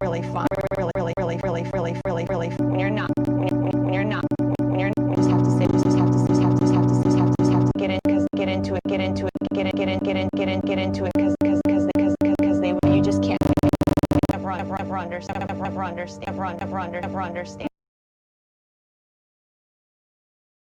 really fun, really when you're not when you're not when you're you just have to say just have to get in because get into it because they you just can't ever understand